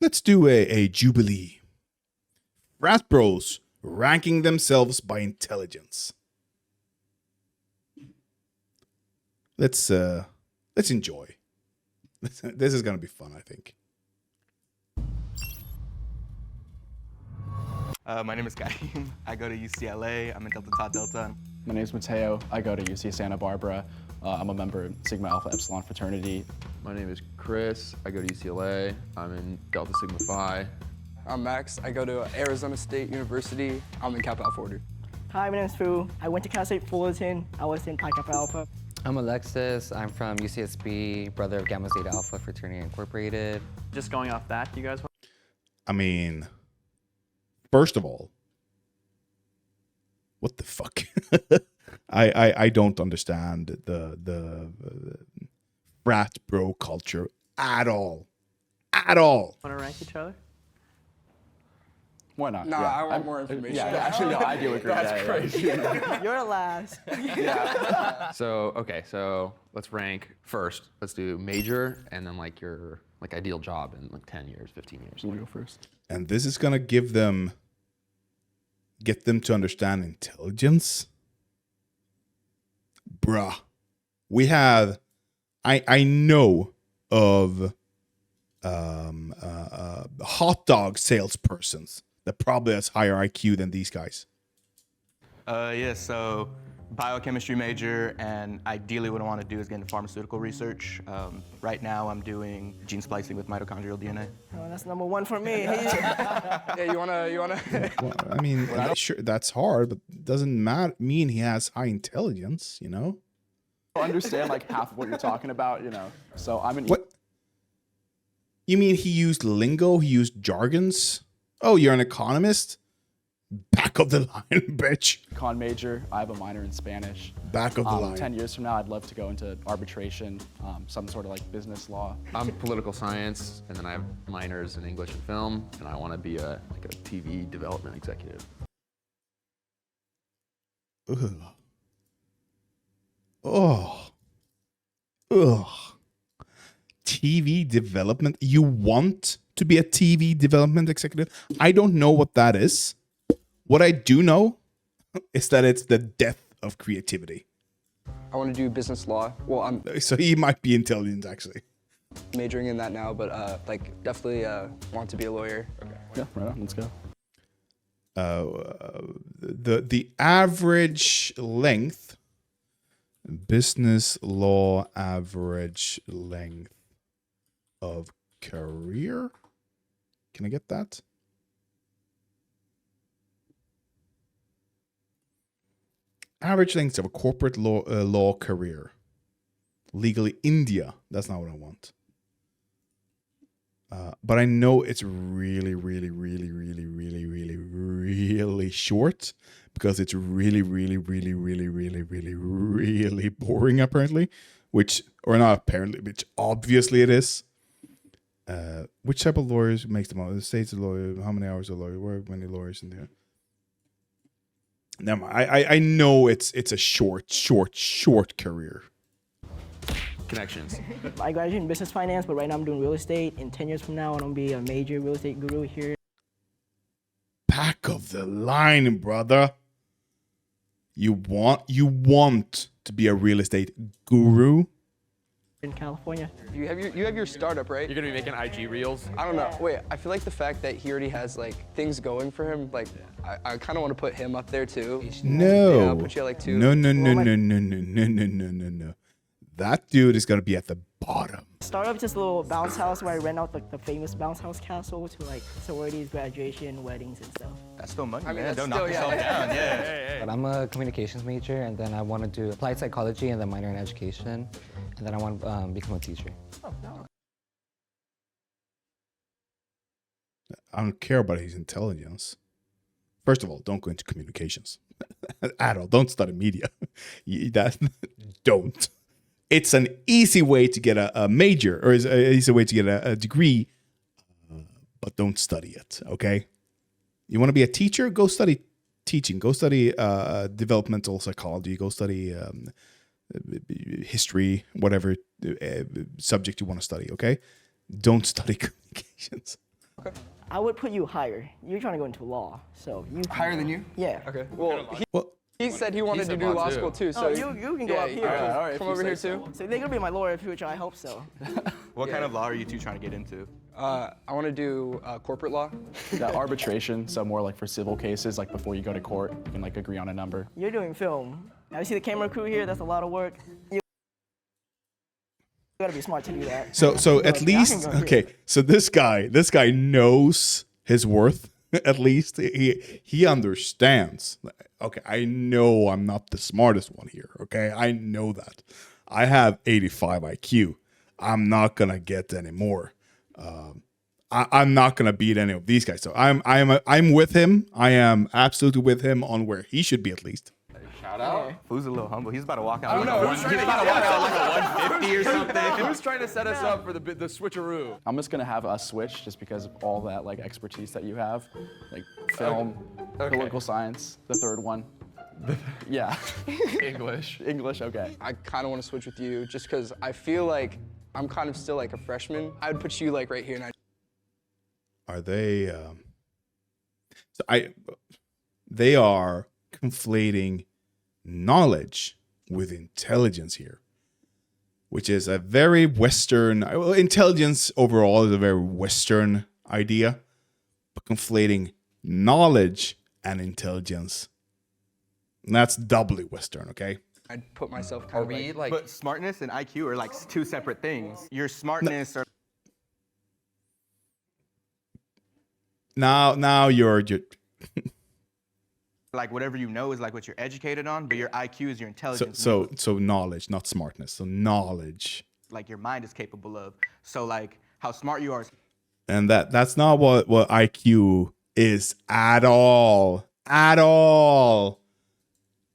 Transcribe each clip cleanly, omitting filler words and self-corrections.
Let's do a Jubilee. Frat bros ranking themselves by intelligence. Let's enjoy. This is gonna be fun, I think. My name is Kaim. I go to UCLA. I'm in Delta Tau Delta. My name is Mateo. I go to UC Santa Barbara. I'm a member of Sigma Alpha Epsilon fraternity. My name is Chris. I go to UCLA. I'm in Delta Sigma Phi. I'm Max. I go to Arizona State University. I'm in Kappa Alpha Order. Hi, my name is Fu. I went to Cal State Fullerton. I was in Pi Kappa Alpha. I'm Alexis. I'm from UCSB, brother of Gamma Zeta Alpha Fraternity Incorporated. Just going off that, you guys? I mean, first of all, what the fuck? I don't understand the frat bro culture at all. At all. Want to rank each other? Why not? Nah, Yeah. I want more information. Yeah, actually, no, I do agree. That's crazy. You're last. So let's rank first. Let's do major and then like your ideal job in like 10 years, 15 years. You want to go first? And this is gonna get them to understand intelligence. Bruh. We have I know of hot dog salespersons that probably has higher IQ than these guys. So biochemistry major, and ideally what I want to do is get into pharmaceutical research. Right now I'm doing gene splicing with mitochondrial DNA. Oh, that's number one for me. Yeah, you wanna? Well, I mean, sure, that's hard, but doesn't mean he has high intelligence, you know? I understand like half of what you're talking about, you know. So I'm an What? You mean he used lingo? He used jargons? Oh, you're an economist? Back of the line, bitch. econ major. I have a minor in Spanish. Back of the line. 10 years from now, I'd love to go into arbitration, some sort of like business law. I'm political science, and then I have minors in English and film, and I want to be a TV development executive. Ugh. Oh. Ugh. TV development? You want to be a TV development executive? I don't know what that is. What I do know is that it's the death of creativity. I want to do business law. Well, I'm So he might be intelligent, actually. majoring in that now, but definitely want to be a lawyer. Yeah, right on. Let's go. The average length, business law average length of career. Can I get that? Average length of a corporate law career. Legally, India. That's not what I want. But I know it's really, really, really, really, really, really, really short because it's really, really, really, really, really, really, really boring, apparently. Which obviously it is. Which type of lawyers makes the most? The state's a lawyer. How many hours a lawyer? Where are many lawyers in there? Never mind. I know it's a short career. Connections. I graduated in business finance, but right now I'm doing real estate. In 10 years from now, I'm going to be a major real estate guru here. Back of the line, brother. You want to be a real estate guru? In California. You have your startup, right? You're gonna be making IG reels. I don't know. Wait, I feel like the fact that he already has like things going for him, like I kind of want to put him up there too. No. Yeah, I'll put you at like 2. No. That dude is gonna be at the bottom. Startup's just a little bounce house where I rent out the famous bounce house castle to like sororities, graduation, weddings, and stuff. That's still money, I mean, man. that's Don't still- knock yourself yeah. down. Yeah. But I'm a communications major, and then I want to do applied psychology and then minor in education, and then I want to become a teacher. I don't care about his intelligence. First of all, don't go into communications at all. Don't study media. Don't. It's an easy way to get a major, or is an easy way to get a degree, but don't study it, okay? You want to be a teacher? Go study teaching. Go study developmental psychology. Go study history, whatever subject you want to study, okay? Don't study communications. I would put you higher. You're trying to go into law, so you. Higher than you? Yeah. Okay. Well, Well, he said he wanted to said do law law too. school too. Oh, So you can go up here. All right, if come you over say here so. too. So they're gonna be my lawyer in the future. I hope so. What kind of law are you two trying to get into? I want to do corporate law. Yeah, arbitration, so more like for civil cases, like before you go to court, you can like agree on a number. You're doing film. Now you see the camera crew here. That's a lot of work. You gotta be smart to do that. so But at I can least go here. okay. So this guy knows his worth. At least he understands. Okay, I know I'm not the smartest one here. Okay, I know that. I have 85 IQ. I'm not gonna get any more. I'm not gonna beat any of these guys. So I'm with him. I am absolutely with him on where he should be at least. Shout out. Who's a little humble? He's about to walk out. know. He's about to walk out like a 150 or something. Who's trying to set us up for the switcheroo? I'm just gonna have us switch just because of all that like expertise that you have, like film, political science, the third one. Yeah. English. English, okay. I kind of want to switch with you just because I feel like I'm kind of still like a freshman. I would put you like right here, and Are they? They are conflating knowledge with intelligence here, which is a very Western. Well, intelligence overall is a very Western idea, but conflating knowledge and intelligence, that's doubly Western. Okay. I'd put myself kind Are of we like. like? But smartness and IQ are like two separate things. Your smartness are Now you're like whatever you know is like what you're educated on, but your IQ is your intelligence. so knowledge, not smartness. So knowledge. Like your mind is capable of. So like how smart you are is And that's not what IQ is at all. At all.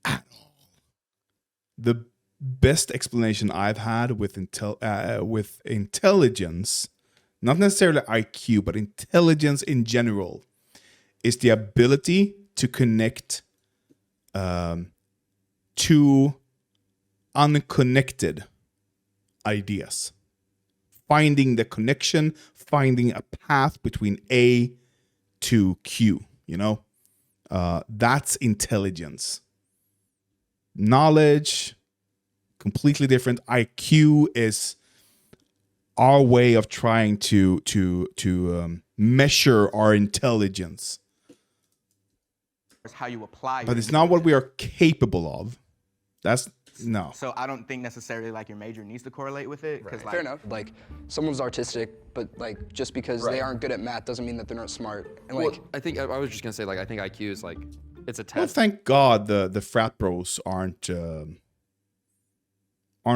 At all. The best explanation I've had with intelligence, not necessarily IQ, but intelligence in general, is the ability to connect two unconnected ideas. Finding the connection, finding a path between A to Q, that's intelligence. Knowledge, completely different. IQ is our way of trying to measure our intelligence, how you apply. but your it's not what intelligence. we are capable of. That's no. So I don't think necessarily like your major needs to correlate with it because like Fair enough. Like someone's artistic, but like just because they aren't good at math doesn't mean that they're not smart. And like Well, I think I was just gonna say like I think IQ is like it's a Well, test. thank God the frat bros aren't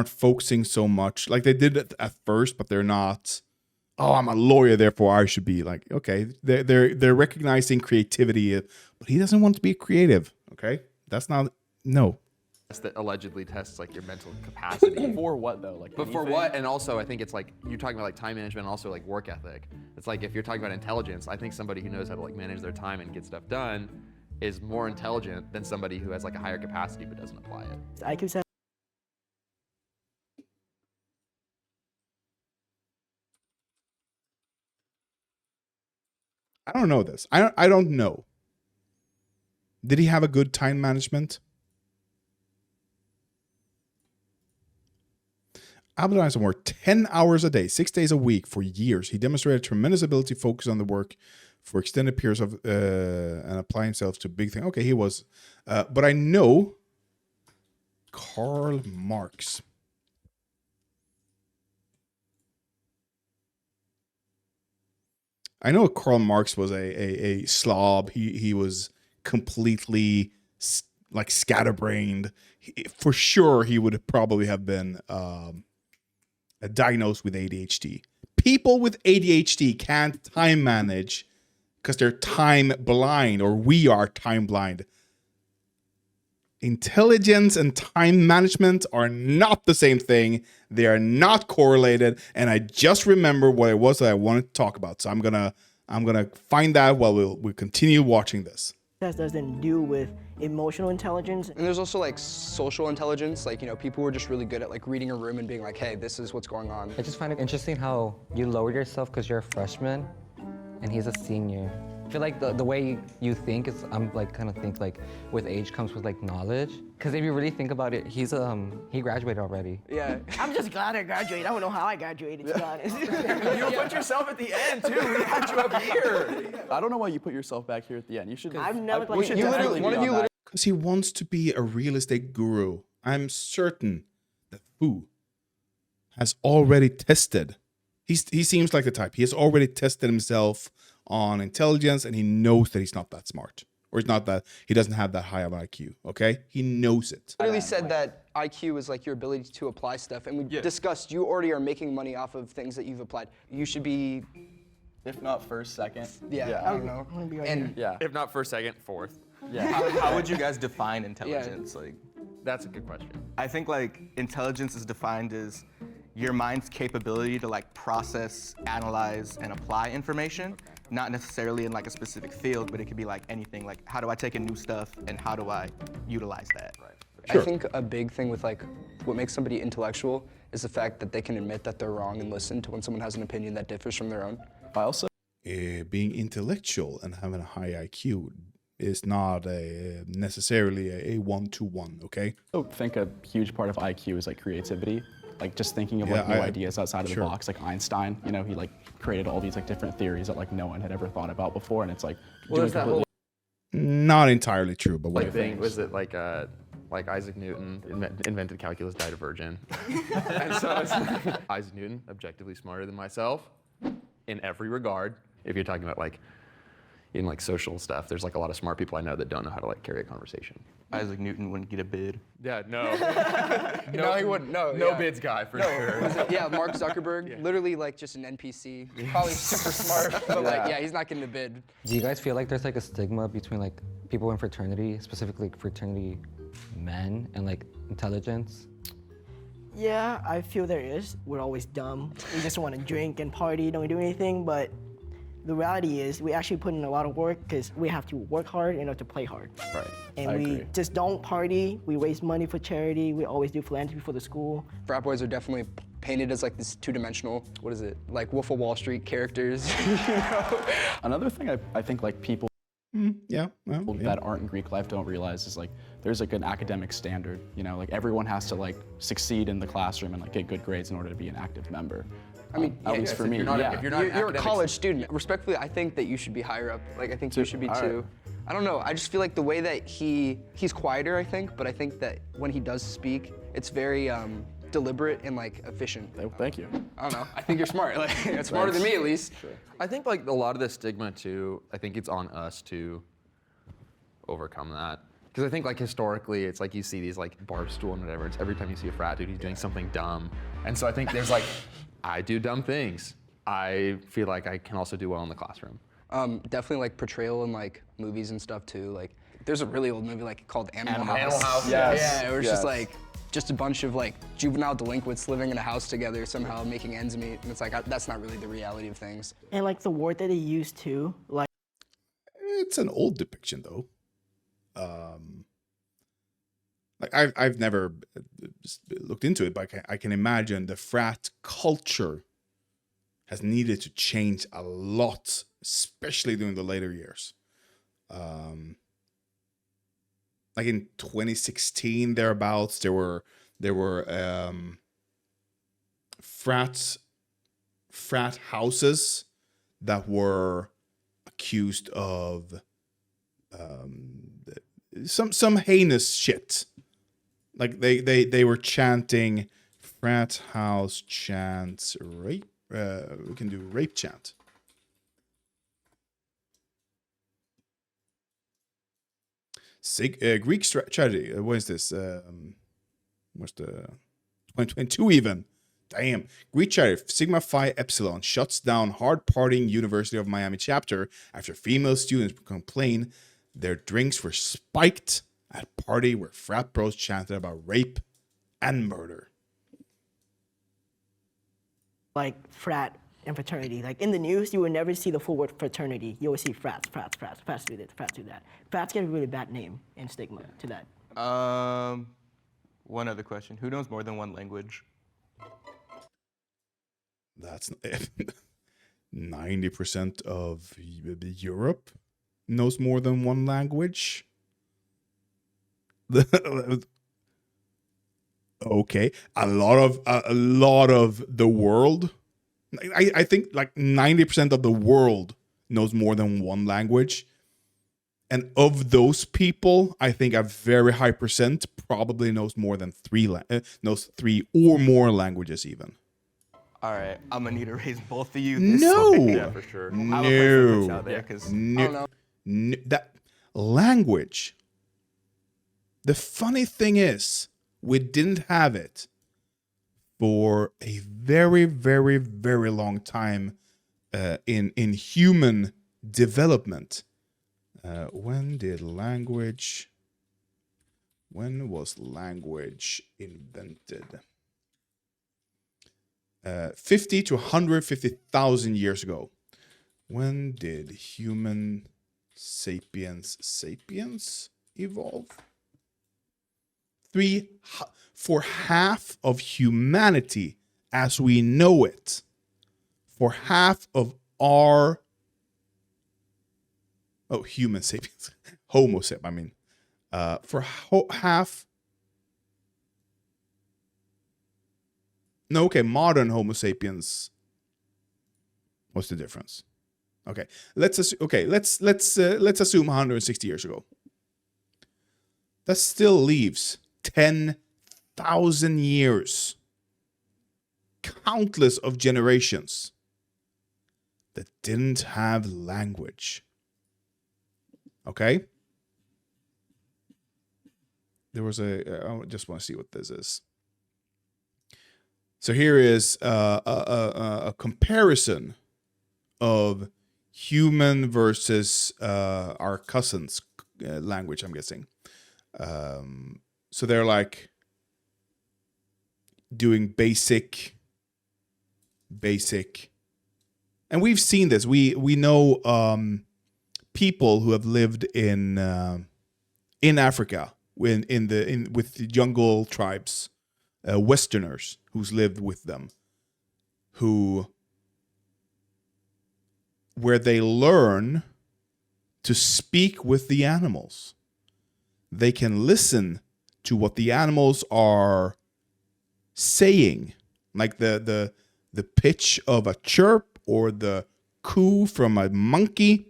focusing so much. Like they did it at first, but they're not. Oh, I'm a lawyer, therefore I should be like okay. They're recognizing creativity, but he doesn't want to be creative. Okay, that's not no. That allegedly tests like your mental capacity. For what though? Like But for anything? what? And also, I think it's like you're talking about like time management, and also like work ethic. It's like if you're talking about intelligence, I think somebody who knows how to like manage their time and get stuff done is more intelligent than somebody who has like a higher capacity but doesn't apply it. IQ said. I don't know this. I don't know. Did he have a good time management? Albert Einstein worked 10 hours a day, 6 days a week for years. He demonstrated tremendous ability to focus on the work for extended periods of and apply himself to big things. Okay, he was. But I know Karl Marx. I know Karl Marx was a slob. He was completely like scatterbrained. For sure, he would probably have been diagnosed with ADHD. People with ADHD can't time manage because they're time blind, or we are time blind. Intelligence and time management are not the same thing. They are not correlated. And I just remember what it was that I wanted to talk about. So I'm gonna find that while we continue watching this. Test doesn't do with emotional intelligence. and there's also like social intelligence, like people who are just really good at like reading a room and being like, hey, this is what's going on. I just find it interesting how you lower yourself because you're a freshman, and he's a senior. I feel like the way you think is, I'm like kind of think like with age comes with like knowledge. Because if you really think about it, he graduated already. Yeah. I'm just glad I graduated. I don't know how I graduated, to be honest. You put yourself at the end too. We had you up here. I don't know why you put yourself back here at the end. You should. I've never We should you definitely one be of on you that. Because he wants to be a real estate guru. I'm certain that Fu has already tested. He seems like the type. He has already tested himself on intelligence, and he knows that he's not that smart. Or he's not that, he doesn't have that high of an IQ, okay? He knows it. Literally said that IQ is like your ability to apply stuff, and we discussed you already are making money off of things that you've applied. You should be, If not first, second. I don't know. I'm gonna be right And here. Yeah. If not first, second, fourth. Yeah. How would you guys define intelligence? Like, That's a good question. I think like intelligence is defined as your mind's capability to like process, analyze, and apply information. Not necessarily in like a specific field, but it could be like anything. Like, how do I take in new stuff, and how do I utilize that? I think a big thing with like what makes somebody intellectual is the fact that they can admit that they're wrong and listen to when someone has an opinion that differs from their own. I also Being intellectual and having a high IQ is not necessarily a one-to-one, okay? think a huge part of IQ is like creativity. Like just thinking of Yeah, like new I- ideas outside of sure. the box. Like Einstein, you know, he like created all these like different theories that like no one had ever thought about before, and it's like Well, doing is that completely Not entirely true, but Like whatever. thing was it like Isaac Newton invented calculus, died a virgin. And so it's Isaac Newton, objectively smarter than myself in every regard. If you're talking about like in like social stuff, there's like a lot of smart people I know that don't know how to like carry a conversation. Isaac Newton wouldn't get a bid. Yeah, no. No, he wouldn't. No, No yeah. bids guy for No, sure. was it- yeah, Mark Zuckerberg, literally like just an NPC, probably super smart, but like, yeah, he's not getting a bid. Do you guys feel like there's like a stigma between like people in fraternity, specifically fraternity men, and like intelligence? Yeah, I feel there is. We're always dumb. We just want to drink and party, don't do anything. But the reality is, we actually put in a lot of work because we have to work hard in order to play hard. right. And I we agree. just don't party. We raise money for charity. We always do philanthropy for the school. Frat boys are definitely painted as like this two-dimensional, what is it, like Wolf of Wall Street characters, you know? Another thing I think like people Yeah, well, yeah. that aren't in Greek life don't realize is like there's like an academic standard, you know, like everyone has to like succeed in the classroom and like get good grades in order to be an active member. I mean, at yeah, least yes, for if me, you're not- yeah. if you're not an You're a academic college student. Respectfully, I think that you should be higher up. Like, I think you should be all too. I don't know. I just feel like the way that he's quieter, I think, but I think that when he does speak, it's very deliberate and like efficient. Thank you. I don't know. I think you're smart. Like, it's smarter than me at least. I think like a lot of the stigma too, I think it's on us to overcome that. Because I think like historically, it's like you see these like Barstool and whatever, it's every time you see a frat dude, he's doing something dumb. And so I think there's like, I do dumb things. I feel like I can also do well in the classroom. Definitely like portrayal in like movies and stuff too. Like, there's a really old movie like called Animal House. Animal House. Yes. Yeah, it was just yes. like just a bunch of like juvenile delinquents living in a house together, somehow making ends meet, and it's like that's not really the reality of things. And like the word that they use too, like It's an old depiction, though. Like I've never looked into it, but I can imagine the frat culture has needed to change a lot, especially during the later years. Like in 2016 thereabouts, there were frat houses that were accused of some heinous shit. Like they were chanting frat house chants rape. We can do rape chant. Greek tragedy. What is this? What's the 2022 even? Damn. Greek tragedy. Sigma Phi Epsilon shuts down hard partying University of Miami chapter after female students complain their drinks were spiked at party where frat bros chanted about rape and murder. like frat and fraternity. Like in the news, you will never see the full word fraternity. You will see frats do this, frats do that. Frats get a really bad name and stigma to that. One other question. Who knows more than one language? That's 90% of Europe knows more than one language. Okay, a lot of the world. I think like 90% of the world knows more than one language. And of those people, I think a very high percent probably knows more than knows 3 or more languages even. All right, I'm gonna need to raise both of you. No. Yeah, for sure. I have a place to put you out there. Yeah, because No, that language. The funny thing is, we didn't have it for a very, very, very long time in human development. When was language invented? 50 to 150,000 years ago. When did human sapiens evolve? For half of humanity as we know it, for half of our human sapiens, Homo sapien, I mean, for half. No, okay, modern Homo sapiens. What's the difference? Okay, let's assume 160 years ago. That still leaves 10,000 years, countless of generations that didn't have language. Okay? There was I just want to see what this is. So here is a comparison of human versus our cousins' language, I'm guessing. So they're like doing basic, and we've seen this. We know people who have lived in Africa with the jungle tribes, Westerners who's lived with them, where they learn to speak with the animals. They can listen to what the animals are saying, like the pitch of a chirp or the coo from a monkey,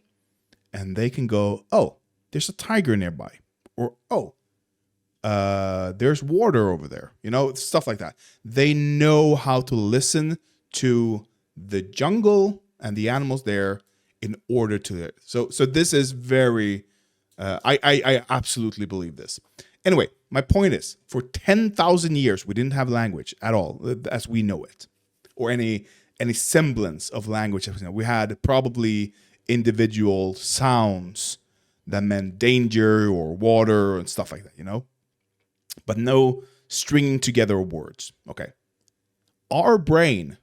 and they can go, oh, there's a tiger nearby, or oh, there's water over there, stuff like that. They know how to listen to the jungle and the animals there in order to. So this is very. I absolutely believe this. Anyway, my point is, for 10,000 years, we didn't have language at all, as we know it, or any semblance of language. We had probably individual sounds that meant danger or water and stuff like that, but no stringing together words. Okay. Our brain,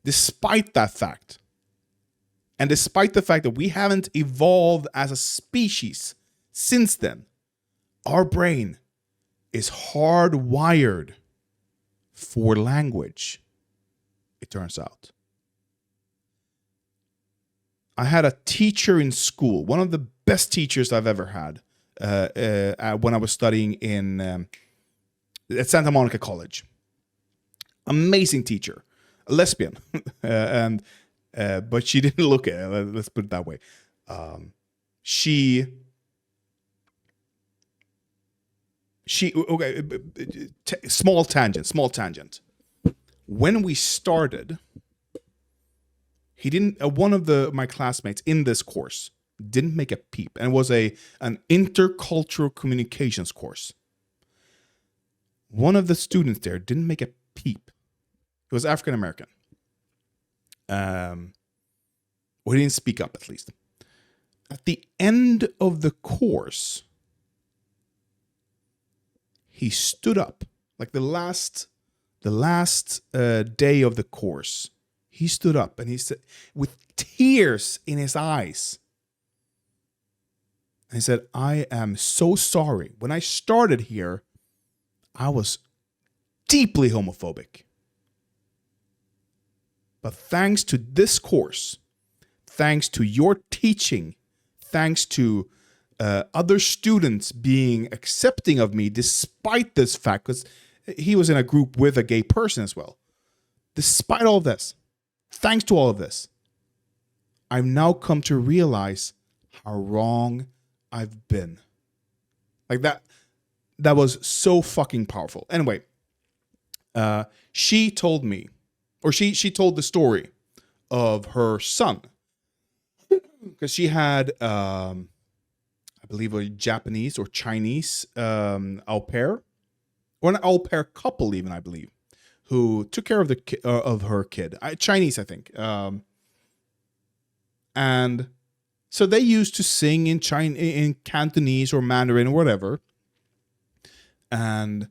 despite that fact, and despite the fact that we haven't evolved as a species since then, our brain is hardwired for language, it turns out. I had a teacher in school, one of the best teachers I've ever had, when I was studying at Santa Monica College. Amazing teacher, a lesbian, but she didn't look at it. Let's put it that way. Small tangent. When we started, he didn't. One of my classmates in this course didn't make a peep, and it was an intercultural communications course. One of the students there didn't make a peep. He was African American. Or he didn't speak up, at least. At the end of the course, he stood up, like the last day of the course. He stood up and he said, with tears in his eyes, he said, "I am so sorry. When I started here, I was deeply homophobic. But thanks to this course, thanks to your teaching, thanks to other students being accepting of me despite this fact, because he was in a group with a gay person as well. Despite all of this, thanks to all of this, I've now come to realize how wrong I've been. Like that was so fucking powerful. Anyway, she told me, or she told the story of her son, because she had, I believe, a Japanese or Chinese au pair, or an au pair couple even, I believe, who took care of of her kid. Chinese, I think. And so they used to sing in Cantonese or Mandarin or whatever, and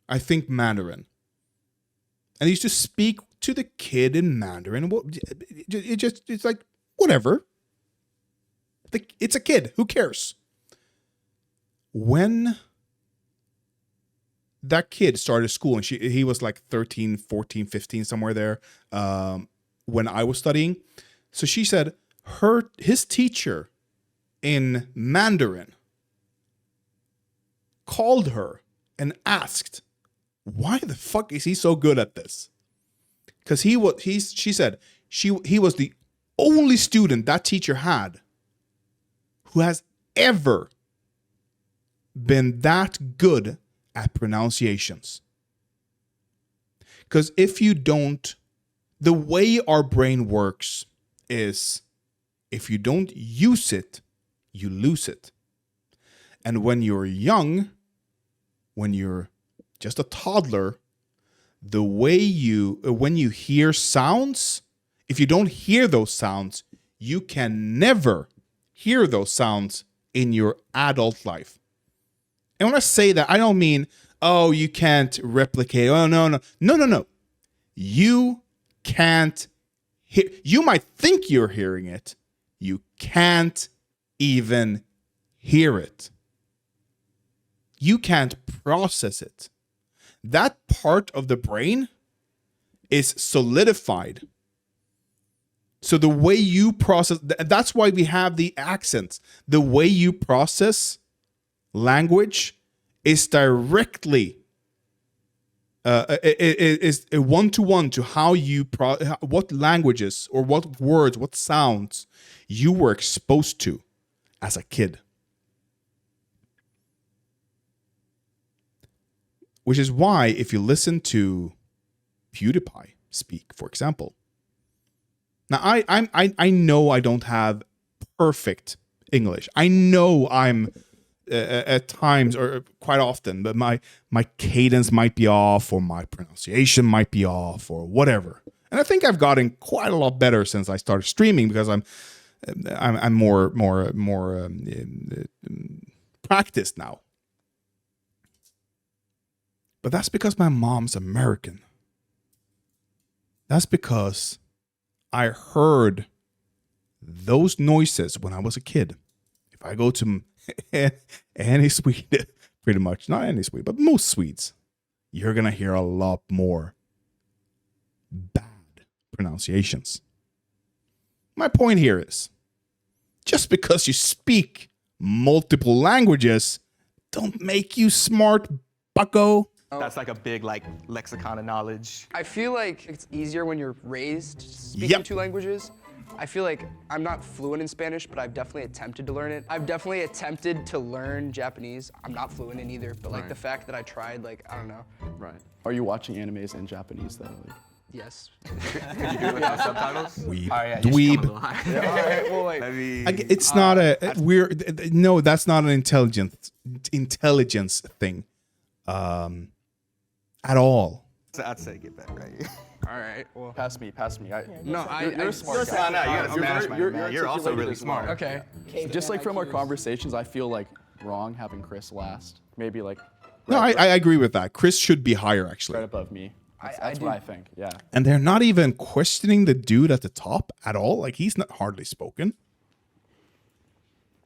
I think Mandarin. And they used to speak to the kid in Mandarin. It's like whatever. It's a kid. Who cares? When that kid started school, and he was like 13, 14, 15, somewhere there, when I was studying. So she said his teacher in Mandarin called her and asked, why the fuck is he so good at this? Because she said he was the only student that teacher had who has ever been that good at pronunciations. Because if you don't, the way our brain works is if you don't use it, you lose it. And when you're young, when you're just a toddler, the way when you hear sounds, if you don't hear those sounds, you can never hear those sounds in your adult life. And when I say that, I don't mean, oh, you can't replicate. Oh, no. You can't hear. You might think you're hearing it. You can't even hear it. You can't process it. That part of the brain is solidified. So the way you process, that's why we have the accents. The way you process language is directly is a one-to-one to how you what languages or what words, what sounds you were exposed to as a kid. Which is why if you listen to PewDiePie speak, for example. Now I know I don't have perfect English. I know I'm at times or quite often, but my cadence might be off, or my pronunciation might be off, or whatever. And I think I've gotten quite a lot better since I started streaming, because I'm more practiced now. But that's because my mom's American. That's because I heard those noises when I was a kid. If I go to any Swede, pretty much, not any Swede, but most Swedes, you're going to hear a lot more bad pronunciations. My point here is, just because you speak multiple languages, don't make you smart, bucko. That's like a big lexicon of knowledge. I feel like it's easier when you're raised speaking Yep. two languages. I feel like I'm not fluent in Spanish, but I've definitely attempted to learn it. I've definitely attempted to learn Japanese. I'm not fluent in either, but Right. the fact that I tried, I don't know. Right. Are you watching animes in Japanese though? Yes. Could you do it without subtitles? Dweeb. All right, Dweeb. Alright, well, I mean, It's not no, that's not an intelligence thing, at all. I'd say get better, right? alright, well. Pass me. No, You're a smart guy. No, you gotta smash my You're man. You're also articulated really as smart. well. Okay. Just like from our conversations, I feel like wrong having Chris last. Maybe No, I agree with that. Chris should be higher, right actually. above me. That's I what do- I think. Yeah. And they're not even questioning the dude at the top at all. Like, he's not hardly spoken.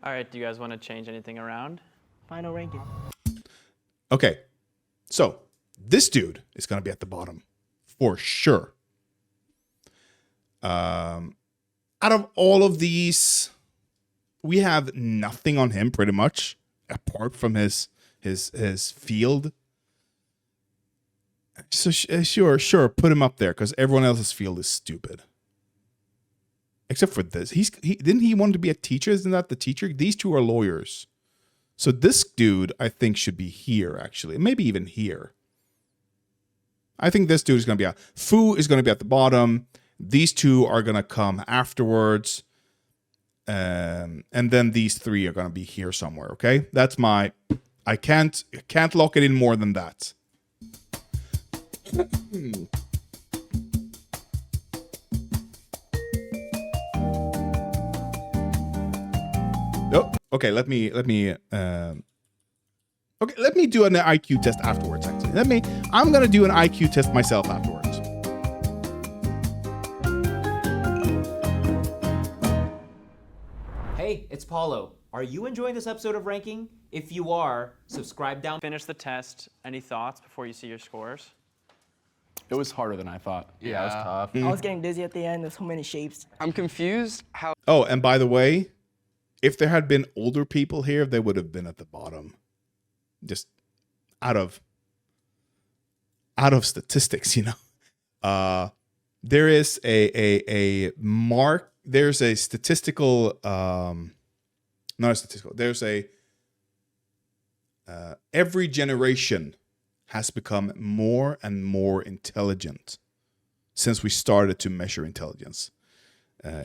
All right, do you guys want to change anything around? Final ranking. Okay, so this dude is going to be at the bottom for sure. Out of all of these, we have nothing on him pretty much, apart from his field. So sure, put him up there because everyone else's field is stupid. Except for this, didn't he want to be a teacher? Isn't that the teacher? These two are lawyers, so this dude I think should be here actually, maybe even here. I think this dude is going to be Fu is going to be at the bottom. These two are going to come afterwards. And then these three are going to be here somewhere, okay? That's my... I can't lock it in more than that. Oh, okay, let me do an IQ test afterwards, actually. I'm going to do an IQ test myself afterwards. Hey, it's Paulo. Are you enjoying this episode of Ranking? If you are, subscribe down. Finish the test. Any thoughts before you see your scores? It was harder than I thought. Yeah, it was tough. I was getting dizzy at the end. There's so many shapes. I'm confused how. Oh, and by the way, if there had been older people here, they would have been at the bottom. Just out of statistics, you know. There is a mark. There's a statistical, not a statistical. There's a every generation has become more and more intelligent since we started to measure intelligence.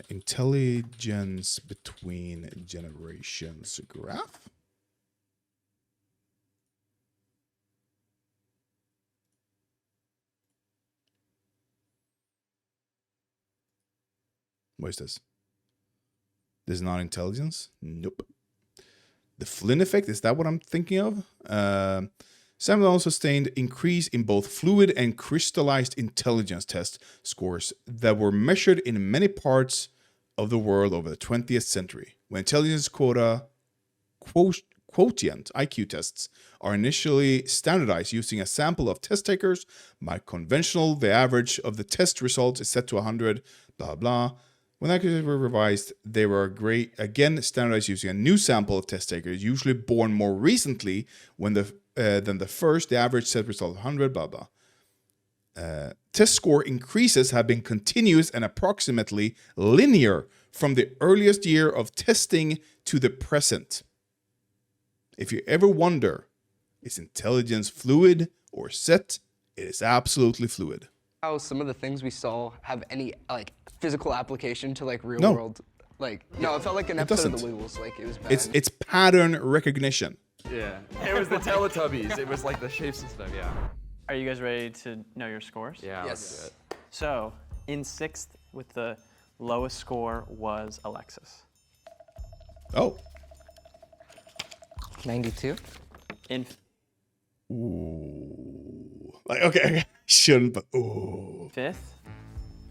Intelligence between generations graph. What is this? This is not intelligence? Nope. The Flynn effect, is that what I'm thinking of? Samuel also sustained increase in both fluid and crystallized intelligence test scores that were measured in many parts of the world over the 20th century. When intelligence quotient IQ tests are initially standardized using a sample of test takers, by conventional, the average of the test results is set to 100, blah, blah. When accuracies were revised, they were again standardized using a new sample of test takers, usually born more recently than the first. The average set result of 100, blah, blah. Test score increases have been continuous and approximately linear from the earliest year of testing to the present. If you ever wonder, is intelligence fluid or set? It is absolutely fluid. How some of the things we saw have any like physical application to like real No. world. Like no, it felt like an It episode of doesn't. the Wiggles. Like it was bad. It's pattern recognition. Yeah. It was the Teletubbies. It was like the shapes and stuff, yeah. Are you guys ready to know your scores? Yeah, Yes. let's do it. So, in 6th, with the lowest score was Alexis. Oh. 92. In Ooh. Like, okay. Shouldn't, but ooh. 5th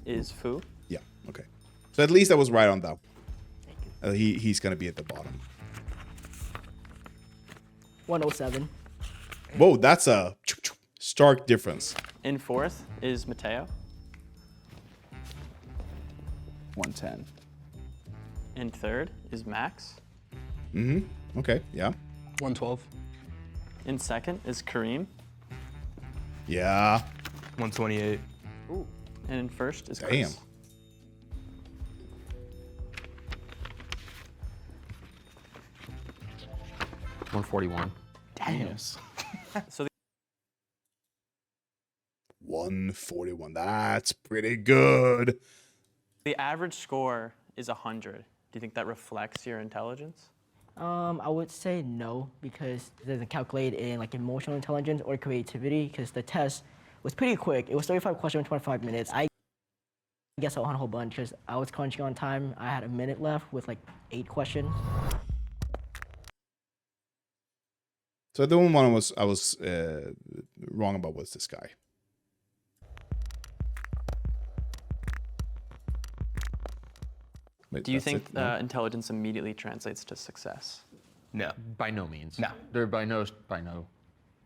is Fu. Yeah, okay. So at least I was right on that. He's going to be at the bottom. 107. Whoa, that's a stark difference. In 4th is Mateo. 110. In 3rd is Max. Mm-hmm. Okay, yeah. 112. In 2nd is Kareem. Yeah. 128. And in 1st is Damn. Chris. $141. Yes. So the 141. That's pretty good. The average score is 100. Do you think that reflects your intelligence? I would say no, because it doesn't calculate in like emotional intelligence or creativity, because the test was pretty quick. It was 35 questions in 25 minutes. I guess I won a whole bunch because I was crunching on time. I had a minute left with like 8 questions. So the only one I was wrong about was this guy. Wait, Do you that's think it? No? intelligence immediately translates to success? No. By no means. No. They're by no.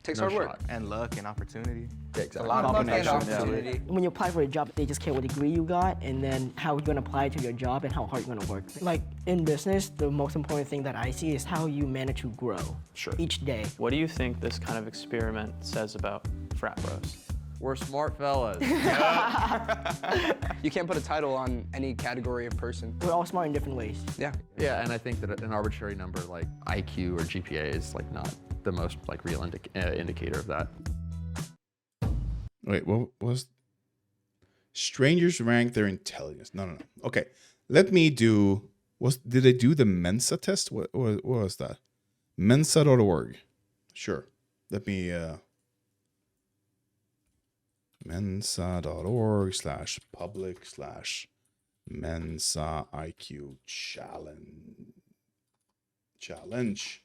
Takes No hard work. shot. And luck and opportunity. Yeah, exactly. A lot of Luck and combinations. opportunity. When you apply for a job, they just care what degree you got and then how you're gonna apply to your job and how hard you're gonna work. Like in business, the most important thing that I see is how you manage to grow each day. What do you think this kind of experiment says about frat bros? We're smart fellas. You can't put a title on any category of person. We're all smart in different ways. Yeah. Yeah, and I think that an arbitrary number like IQ or GPA is like not the most like real indicator of that. Wait, what was? Strangers rank their intelligence. No. Okay, let me do. Did they do the Mensa test? What was that? Mensa.org. Sure. Let me. Mensa.org/public/Mensa IQ challenge.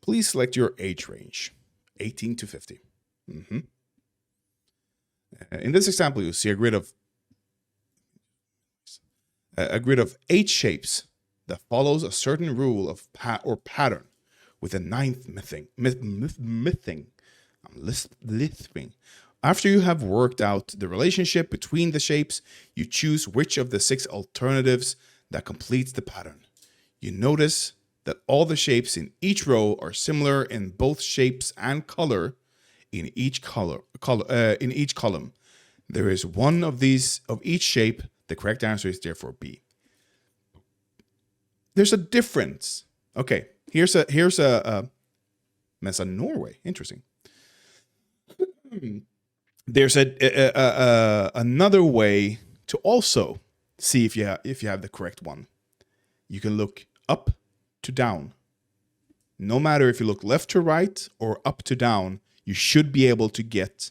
Please select your age range, 18 to 50. In this example, you see a grid of 8 shapes that follows a certain rule of or pattern, with a 9th lisping. After you have worked out the relationship between the shapes, you choose which of the 6 alternatives that completes the pattern. You notice that all the shapes in each row are similar in both shapes and color in each column. There is one of each shape. The correct answer is therefore B. There's a difference. Okay, here's a Mensa Norway. Interesting. There's another way to also see if you have the correct one. You can look up to down. No matter if you look left to right or up to down, you should be able to get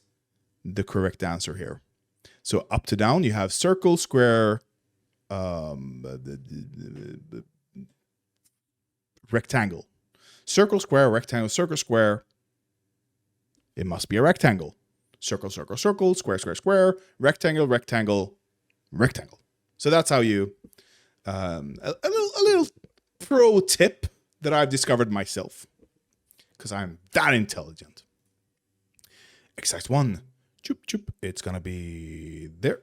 the correct answer here. So up to down, you have circle, square, rectangle. Circle, square, rectangle, circle, square. It must be a rectangle. Circle, circle, circle, square, square, square, rectangle, rectangle, rectangle. So that's how you, a little pro tip that I've discovered myself, because I'm that intelligent. Exact one. Choop, choop. It's going to be there.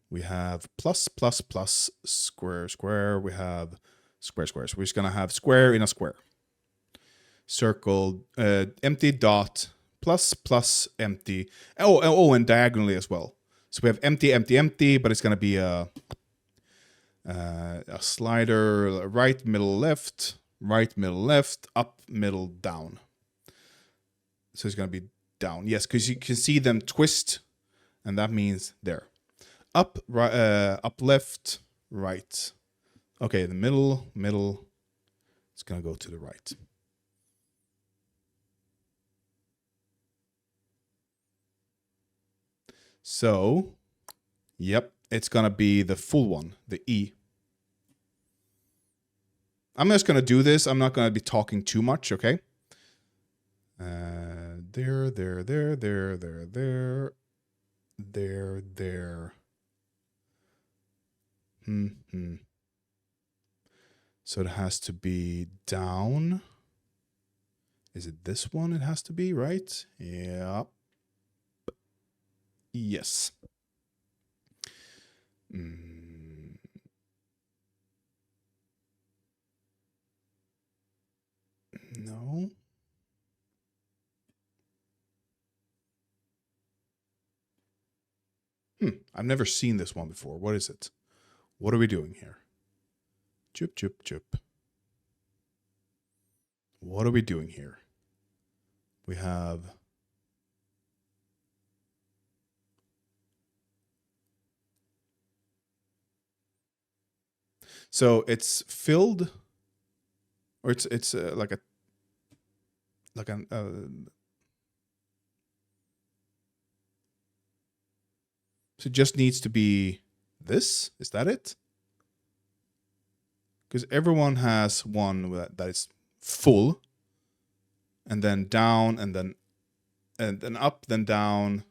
We have plus, plus, plus, square, square. We have square, square. So we're just going to have square in a square. Circle, empty, dot, plus, plus, empty. Oh, and diagonally as well. So we have empty, empty, empty, but it's going to be a slider, right, middle, left, up, middle, down. So it's going to be down. Yes, because you can see them twist, and that means there. Up, right, up, left, right. Okay, the middle, it's going to go to the right. So, yep, it's going to be the full one, the E. I'm just going to do this. I'm not going to be talking too much, okay? There. So it has to be down. Is it this one it has to be, right? Yep. Yes. No. I've never seen this one before. What is it? What are we doing here? Chup, chup, chup. What are we doing here? We have... So it's filled, or it's like a so it just needs to be this. Is that it? Because everyone has one that is full, and then down, and then up, then down.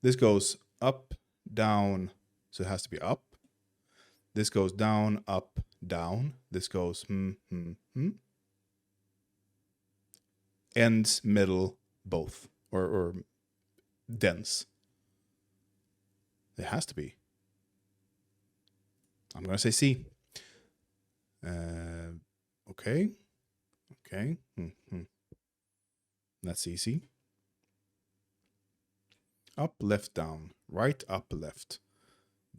This goes up, down, so it has to be up. This goes down, up, down. This goes Ends, middle, both. Or dense. It has to be. I'm going to say C. Okay. Okay. That's easy. Up, left, down. Right, up, left.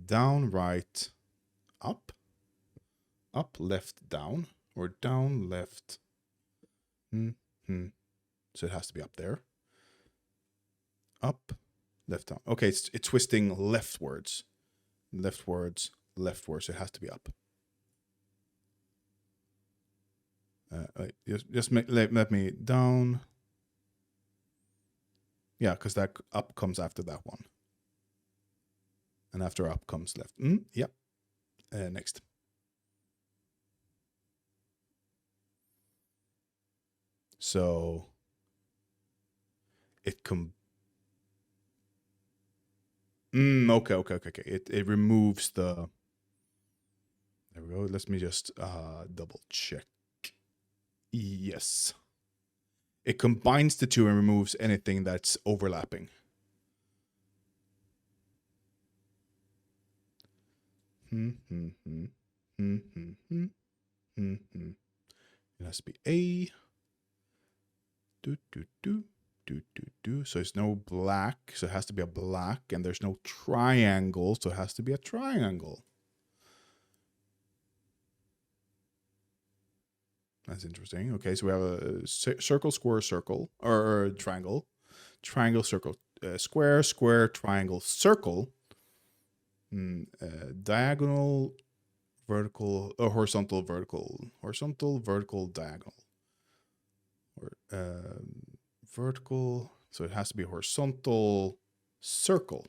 Down, right, up. Up, left, down. Or down, left. So it has to be up there. Up, left, down. Okay, it's twisting leftwards. Leftwards, leftwards. So it has to be up. Just let me down. Yeah, because that up comes after that one. And after up comes left. Yep. Next. So it okay. It removes the. There we go. Let me just double check. Yes. It combines the two and removes anything that's overlapping. It has to be A. So it's no black, so it has to be a black, and there's no triangle, so it has to be a triangle. That's interesting. Okay, so we have a circle, square, circle, or triangle. Triangle, circle, square, square, triangle, circle. Diagonal, vertical, horizontal, vertical. Horizontal, vertical, diagonal. Or vertical, so it has to be horizontal, circle.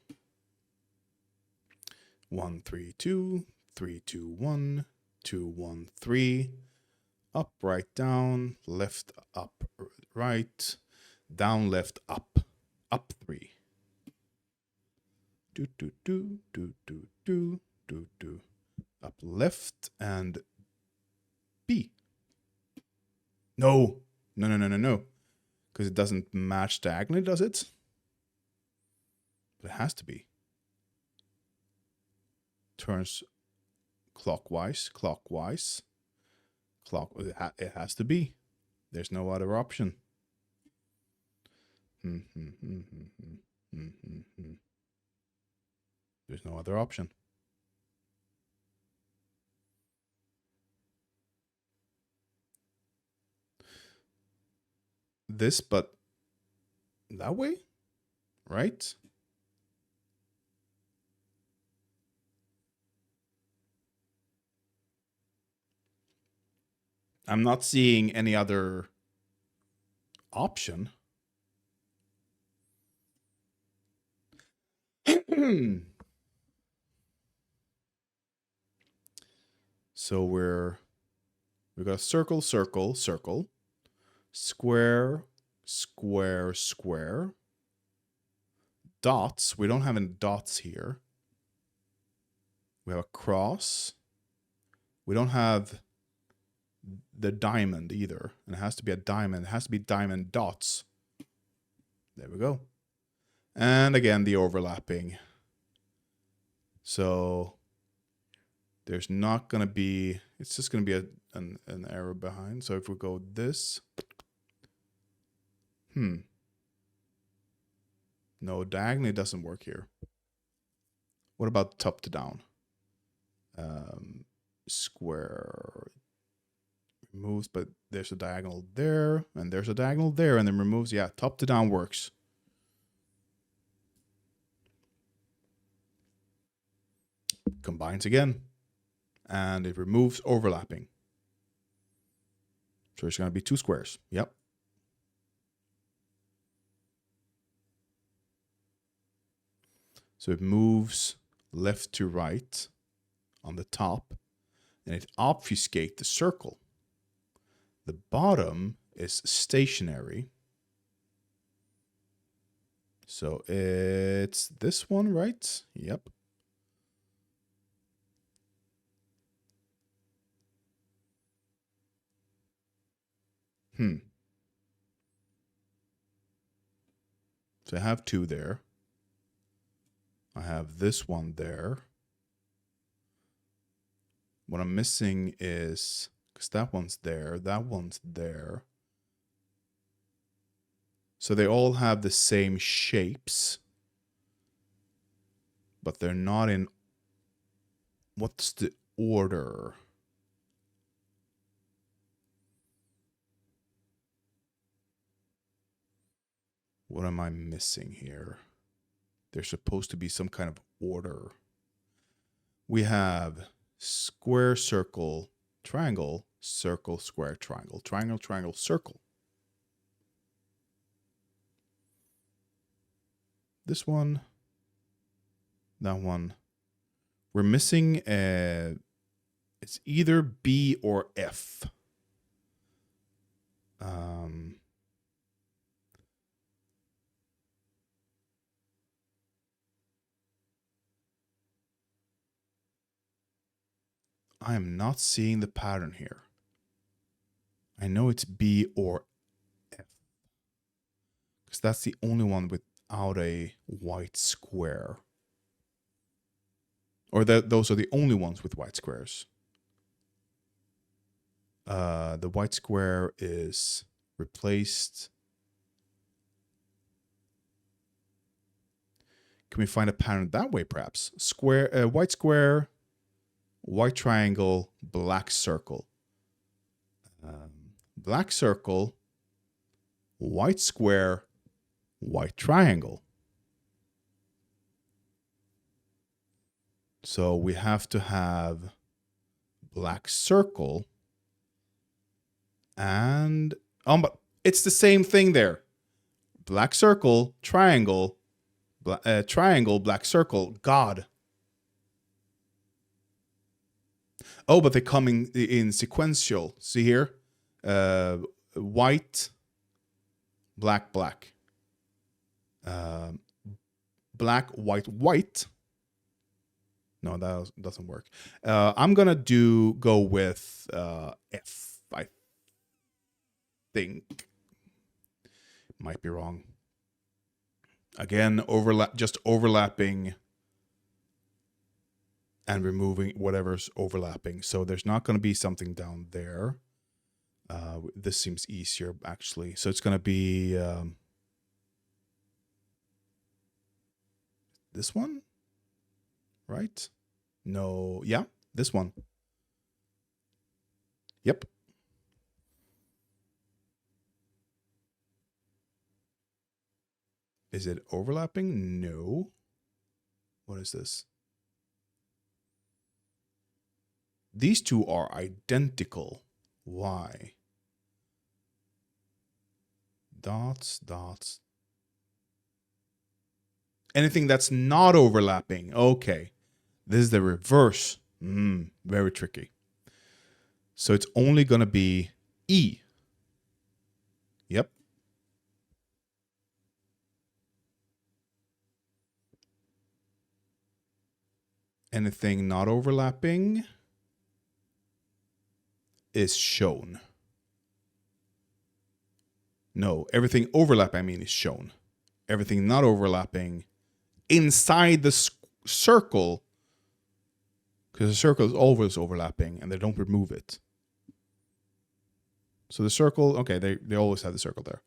1, 3, 2, 3, 2, 1, 2, 1, 3. Up, right, down, left, up, right, down, left, up, up 3. Up, left, and B. No. Because it doesn't match diagonally, does it? But it has to be. Turns clockwise. It has to be. There's no other option. There's no other option. This, but that way, right? I'm not seeing any other option. So we've got circle, circle, circle, square, square, square, dots. We don't have any dots here. We have a cross. We don't have the diamond either. And it has to be a diamond. It has to be diamond dots. There we go. And again, the overlapping. So there's not going to be, it's just going to be an arrow behind. So if we go this, no, diagonally doesn't work here. What about top to down? Square removes, but there's a diagonal there, and there's a diagonal there, and then removes. Yeah, top to down works. Combines again, and it removes overlapping. So there's going to be 2 squares. Yep. So it moves left to right on the top, and it obfuscates the circle. The bottom is stationary. So it's this one, right? Yep. So I have 2 there. I have this one there. What I'm missing is, because that one's there, that one's there. So they all have the same shapes, but they're not in, what's the order? What am I missing here? There's supposed to be some kind of order. We have square, circle, triangle, circle, square, triangle, triangle, triangle, circle. This one, that one. We're missing it's either B or F. I am not seeing the pattern here. I know it's B or F, because that's the only one without a white square. Or those are the only ones with white squares. The white square is replaced. Can we find a pattern that way, perhaps? Square, white square, white triangle, black circle. Black circle, white square, white triangle. So we have to have black circle and, but it's the same thing there. Black circle, triangle, triangle, black circle, God. Oh, but they come in sequential. See here? White, black, black. Black, white, white. No, that doesn't work. I'm gonna go with F, I think. Might be wrong. Again, just overlapping and removing whatever's overlapping. So there's not going to be something down there. This seems easier, actually. So it's going to be this one, right? No, yeah, this one. Yep. Is it overlapping? No. What is this? These two are identical. Why? Dots, dots. Anything that's not overlapping. Okay. This is the reverse. Very tricky. So it's only going to be E. Yep. Anything not overlapping is shown. No, everything overlapping, I mean, is shown. Everything not overlapping inside the circle, because the circle is always overlapping and they don't remove it. So the circle, okay, they always have the circle there.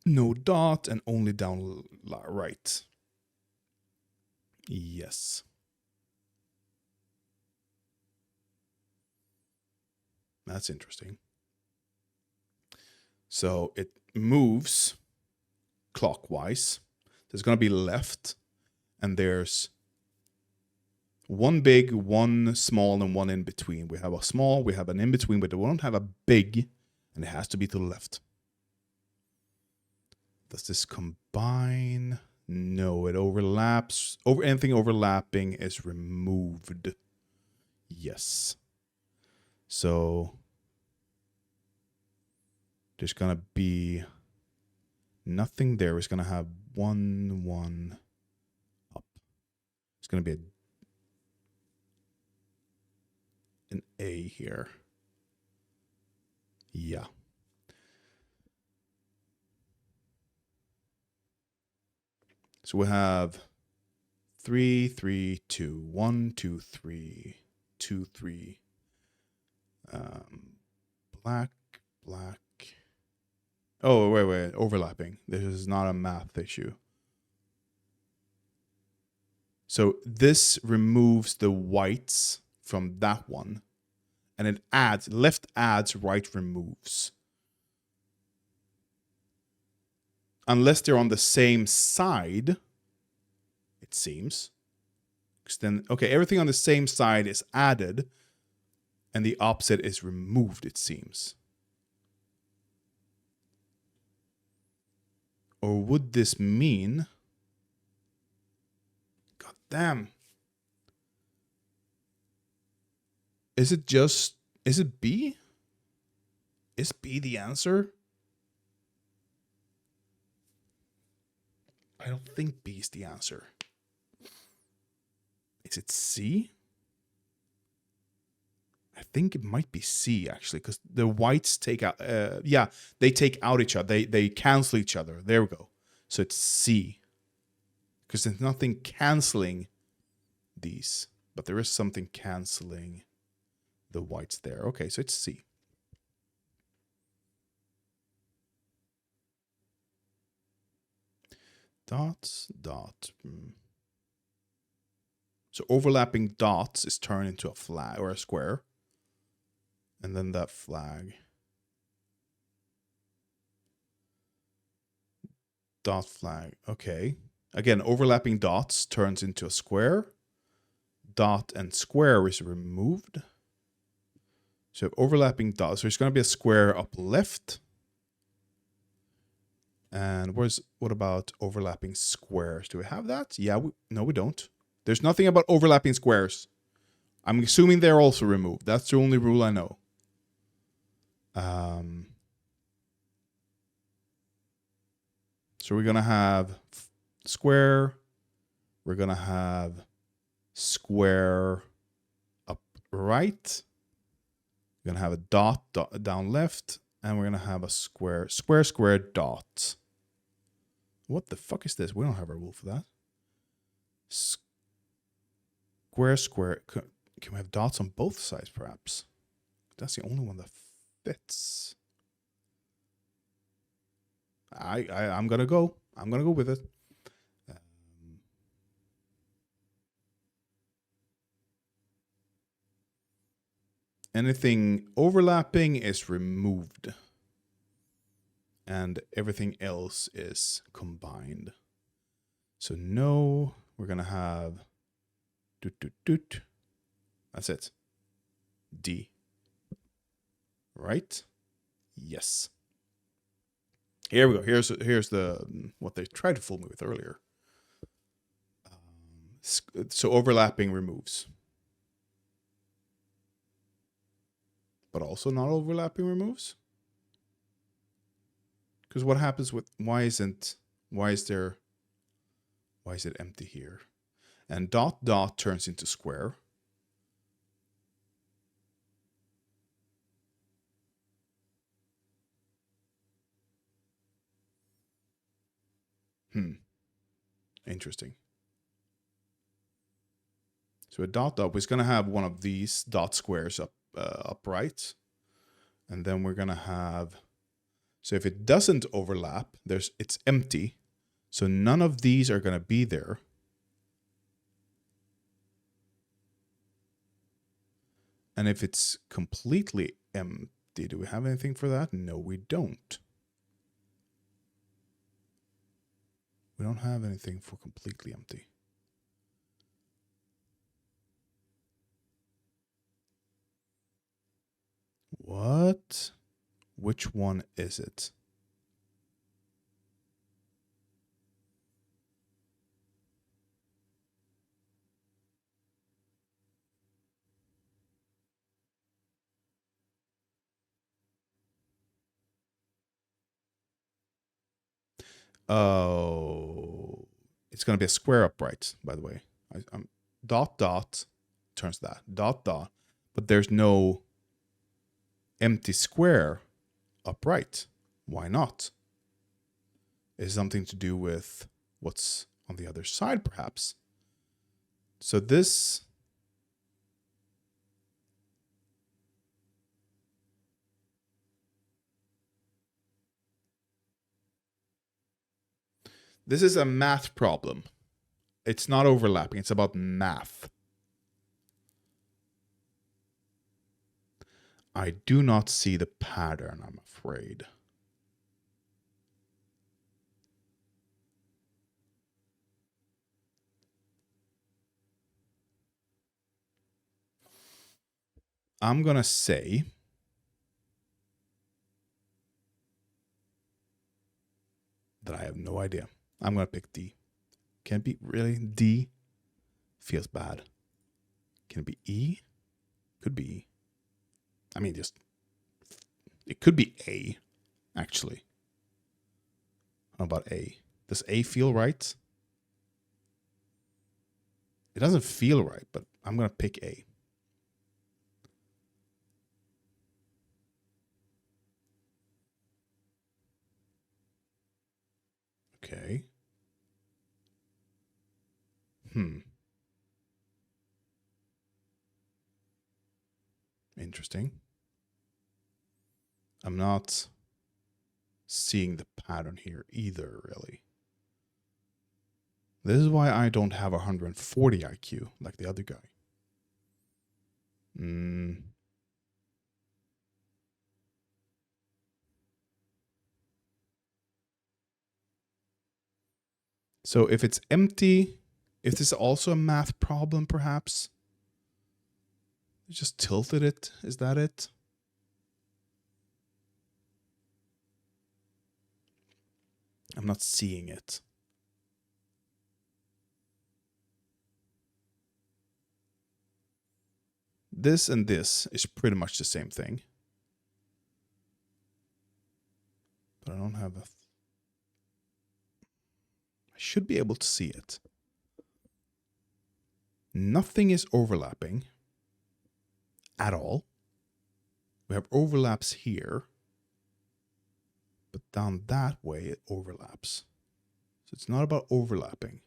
No dot and only down right. Yes. That's interesting. So it moves clockwise. There's going to be left, and there's one big, one small, and one in between. We have a small, we have an in between, but we don't have a big, and it has to be to the left. Does this combine? No, it overlaps. Anything overlapping is removed. Yes. So there's going to be nothing there. It's going to have one up. It's going to be an A here. Yeah. So we have 3, 3, 2, 1, 2, 3, 2, 3. Black, black. Oh, wait. Overlapping. This is not a math issue. So this removes the whites from that one. And it adds, left adds, right removes. Unless they're on the same side, it seems. Because then, okay, everything on the same side is added. And the opposite is removed, it seems. Or would this mean... God damn. Is it B? Is B the answer? I don't think B is the answer. Is it C? I think it might be C, actually, because the whites take out... yeah, they take out each other. They cancel each other. There we go. So it's C. Because there's nothing canceling these. But there is something canceling the whites there. Okay, so it's C. Dots, dot. So overlapping dots is turned into a flag or a square. And then that flag. Dot flag. Okay. Again, overlapping dots turns into a square. Dot and square is removed. So overlapping dots. So there's going to be a square up left. And what about overlapping squares? Do we have that? Yeah, no, we don't. There's nothing about overlapping squares. I'm assuming they're also removed. That's the only rule I know. So we're going to have square. We're going to have square up right. We're going to have a dot down left. And we're going to have a square, dot. What the fuck is this? We don't have a rule for that. Square. Can we have dots on both sides, perhaps? That's the only one that fits. I'm gonna go. I'm gonna go with it. Anything overlapping is removed. And everything else is combined. So no, we're gonna have That's it. D. Right? Yes. Here we go. Here's the what they tried to fool me with earlier. So overlapping removes. But also not overlapping removes? Because what happens with why is it empty here? And dot dot turns into square. Interesting. So a dot dot is going to have one of these dot squares upright. And then we're going to have, so if it doesn't overlap, it's empty. So none of these are going to be there. And if it's completely empty, do we have anything for that? No, we don't. We don't have anything for completely empty. What? Which one is it? Oh, it's going to be a square upright, by the way. Dot, dot turns that. Dot, dot. But there's no empty square upright. Why not? Is something to do with what's on the other side, perhaps? So this is a math problem. It's not overlapping. It's about math. I do not see the pattern, I'm afraid. I'm going to say that I have no idea. I'm going to pick D. Can it be really D? Feels bad. Can it be E? Could be E. I mean, just, it could be A, actually. How about A? Does A feel right? It doesn't feel right, but I'm going to pick A. Okay. Interesting. I'm not seeing the pattern here either, really. This is why I don't have 140 IQ like the other guy. So if it's empty, if this is also a math problem, perhaps? You just tilted it. Is that it? I'm not seeing it. This and this is pretty much the same thing. But I don't have a... I should be able to see it. Nothing is overlapping at all. We have overlaps here. But down that way, it overlaps. So it's not about overlapping.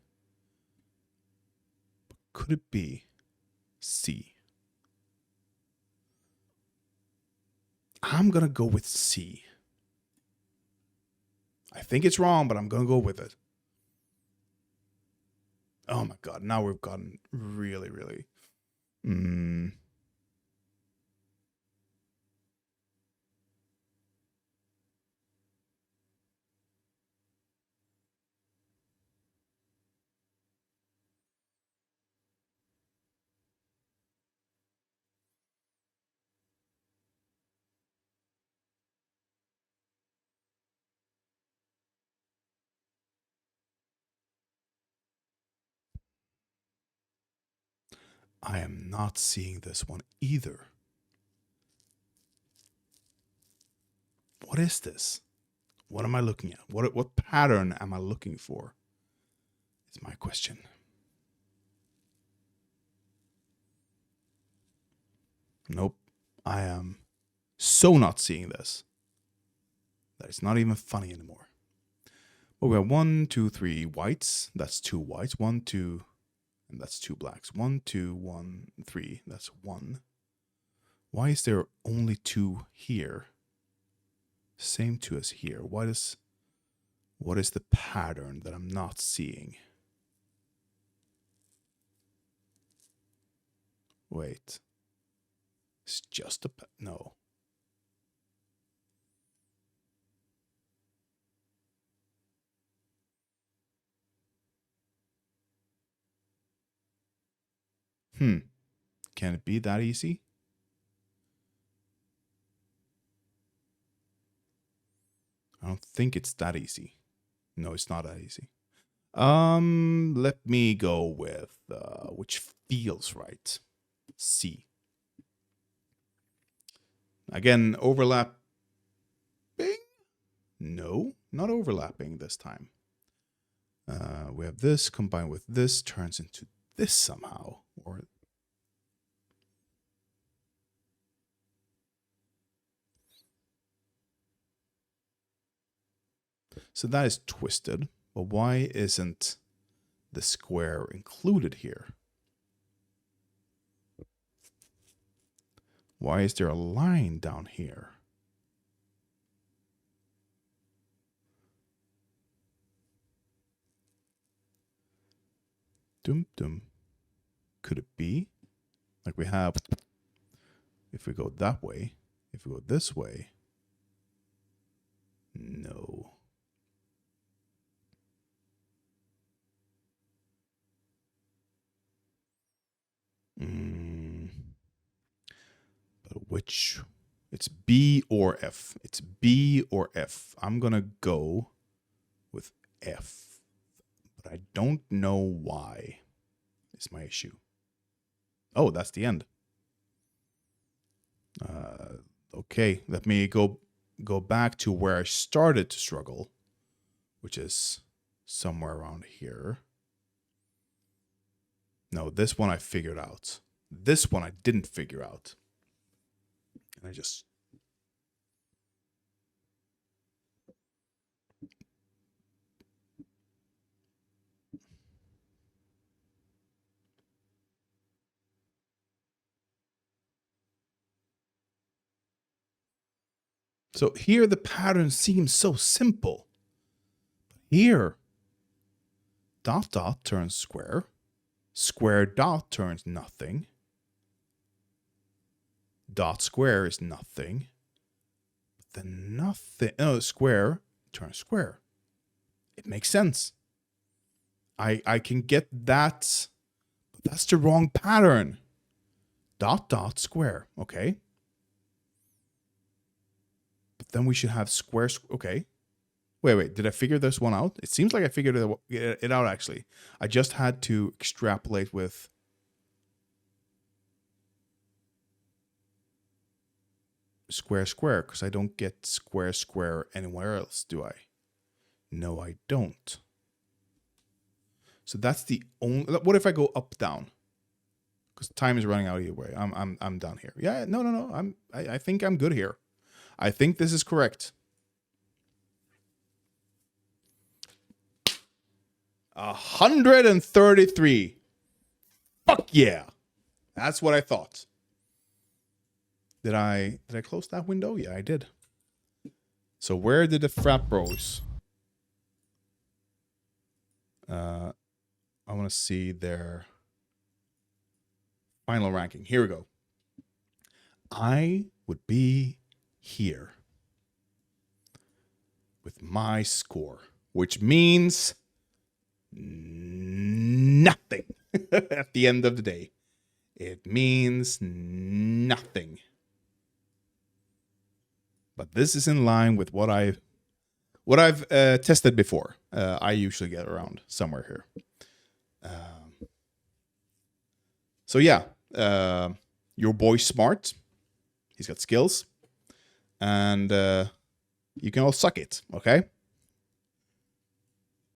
But could it be C? I'm going to go with C. I think it's wrong, but I'm going to go with it. Oh my God, now we've gotten really, really... I am not seeing this one either. What is this? What am I looking at? What pattern am I looking for? Is my question. Nope. I am so not seeing this that it's not even funny anymore. Well, we have 1, 2, 3 whites. That's 2 whites. 1, 2, and that's 2 blacks. 1, 2, 1, 3. That's 1. Why is there only 2 here? Same 2 as here. What is the pattern that I'm not seeing? Wait. It's just a... No. Can it be that easy? I don't think it's that easy. No, it's not that easy. Let me go with which feels right. C. Again, overlapping? No, not overlapping this time. We have this combined with this turns into this somehow. Or So that is twisted. But why isn't the square included here? Why is there a line down here? Dum dum. Could it be? Like we have, if we go that way, if we go this way, no. But which? It's B or F. It's B or F. I'm gonna go with F, but I don't know why. Is my issue. Oh, that's the end. Okay, let me go back to where I started to struggle, which is somewhere around here. No, this one I figured out. This one I didn't figure out. And I just... So here the pattern seems so simple. Here, dot dot turns square. Square dot turns nothing. Dot square is nothing. Then nothing. Oh, square turns square. It makes sense. I can get that, but that's the wrong pattern. Dot dot square. Okay. But then we should have square. Okay. Wait. Did I figure this one out? It seems like I figured it out, actually. I just had to extrapolate with... square, square, because I don't get square, square anywhere else, do I? No, I don't. So that's the only... What if I go up, down? Because time is running out either way. I'm down here. Yeah, no. I think I'm good here. I think this is correct. 133. Fuck yeah. That's what I thought. Did I close that window? Yeah, I did. So where did the frat bros? I want to see their final ranking. Here we go. I would be here with my score, which means nothing at the end of the day. It means nothing. But this is in line with what I've tested before. I usually get around somewhere here. So yeah, your boy's smart. He's got skills, and you can all suck it. Okay.